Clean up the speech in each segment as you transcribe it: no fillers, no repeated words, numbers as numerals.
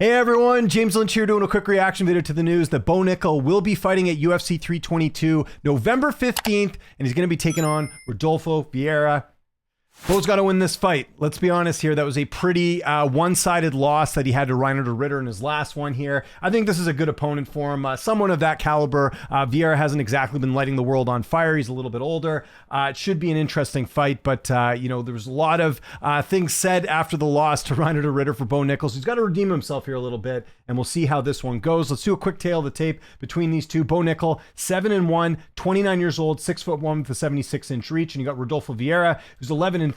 Hey everyone, James Lynch here doing a quick reaction video to the news that Bo Nickal will be fighting at UFC 322 November 15th, and he's going to be taking on Rodolfo Vieira. Bo's got to win this fight. Let's be honest here. That was a pretty one-sided loss that he had to Reiner de Ridder in his last one here. I think this is a good opponent for him. Someone of that caliber. Vieira hasn't exactly been lighting the world on fire. He's a little bit older. It should be an interesting fight, but there was a lot of things said after the loss to Reiner de Ridder for Bo Nickal. So he's got to redeem himself here a little bit, and we'll see how this one goes. Let's do a quick tail of the tape between these two. Bo Nickal, 7-1, 29 years old, 6'1" with a 76-inch reach, and you got Rodolfo Vieira, who's 11-3.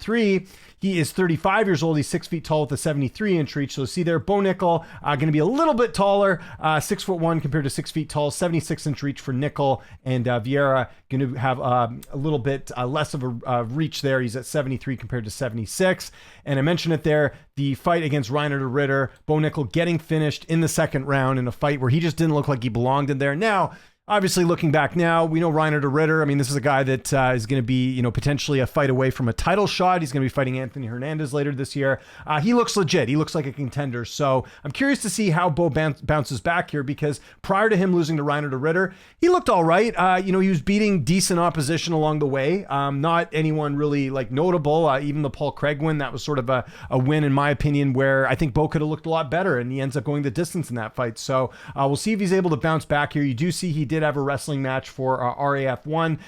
He is 35 years old. He's 6 feet tall with a 73-inch reach. So see there, Bo Nickal going to be a little bit taller, 6'1" compared to 6 feet tall, 76-inch reach for Nickal, and Vieira going to have a little bit less of a reach there. He's at 73 compared to 76. And I mentioned it there, the fight against Reiner de Ridder, Bo Nickal getting finished in the second round in a fight where he just didn't look like he belonged in there. Now, obviously, looking back now, we know Reiner de Ridder. I mean, this is a guy that is going to be, potentially a fight away from a title shot. He's going to be fighting Anthony Hernandez later this year. He looks legit. He looks like a contender. So I'm curious to see how Bo bounces back here, because prior to him losing to Reiner de Ridder, he looked all right. He was beating decent opposition along the way. Not anyone really notable. Even the Paul Craig win, that was sort of a win in my opinion, where I think Bo could have looked a lot better, and he ends up going the distance in that fight. So we'll see if he's able to bounce back here. You do see he did have a wrestling match for RAF1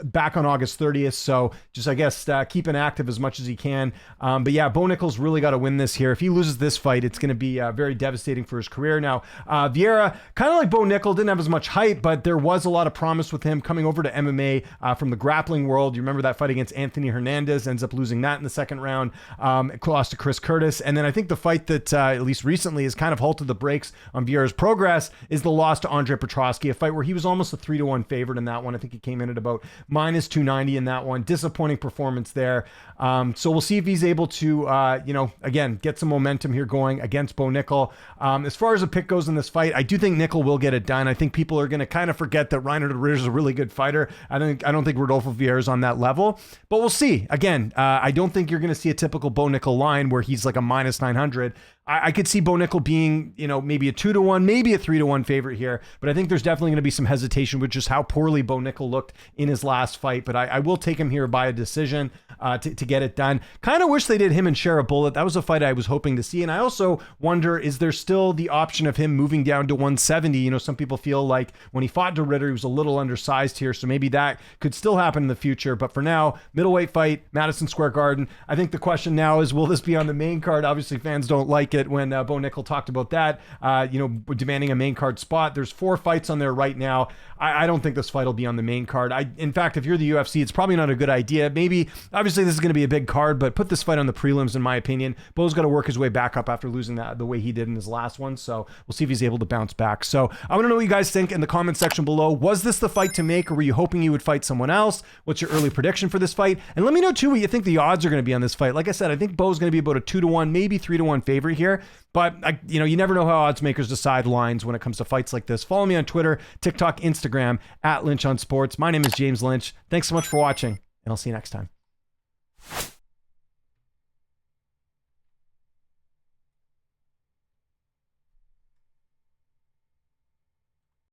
back on August 30th. So just, I guess, keeping active as much as he can. But yeah, Bo Nickal's really got to win this here. If he loses this fight, it's going to be very devastating for his career. Now, Vieira, kind of like Bo Nickal, didn't have as much hype, but there was a lot of promise with him coming over to MMA from the grappling world. You remember that fight against Anthony Hernandez, ends up losing that in the second round, lost to Chris Curtis. And then I think the fight that, at least recently, has kind of halted the brakes on Vieira's progress is the loss to Andre Petroski, a fight where he was almost a 3-1 favorite in that one. I think he came in at about minus 290 in that one. Disappointing performance there. So we'll see if he's able to, again, get some momentum here going against Bo Nickal. As far as a pick goes in this fight, I do think Nickal will get it done. I think people are going to kind of forget that Reiner de Ridder is a really good fighter. I don't think Rodolfo Vieira is on that level, but we'll see. Again, I don't think you're going to see a typical Bo Nickal line where he's like a minus 900. I could see Bo Nickal being, maybe a 2-1, maybe a 3-1 favorite here, but I think there's definitely going to be some hesitation with just how poorly Bo Nickal looked in his last fight. But I will take him here by a decision to get it done. Kind of wish they did him and share a bullet. That was a fight I was hoping to see. And I also wonder, is there still the option of him moving down to 170? Some people feel like when he fought de Ridder, he was a little undersized here. So maybe that could still happen in the future. But for now, middleweight fight, Madison Square Garden. I think the question now is, will this be on the main card? Obviously, fans don't like it when Bo Nickal talked about that, demanding a main card spot. There's 4 fights on there right now. I don't think this fight will be on the main card. In fact, if you're the UFC, it's probably not a good idea. Maybe, obviously, this is going to be a big card, but put this fight on the prelims, in my opinion. Bo's got to work his way back up after losing that the way he did in his last one. So we'll see if he's able to bounce back. So I want to know what you guys think in the comment section below. Was this the fight to make, or were you hoping you would fight someone else? What's your early prediction for this fight? And let me know, too, what you think the odds are going to be on this fight. Like I said, I think Bo's going to be about a 2-1, maybe 3-1 favorite here. But, you never know how odds makers decide lines when it comes to fights like this. Follow me on Twitter, TikTok, Instagram, @LynchOnSports. My name is James Lynch. Thanks so much for watching, and I'll see you next time.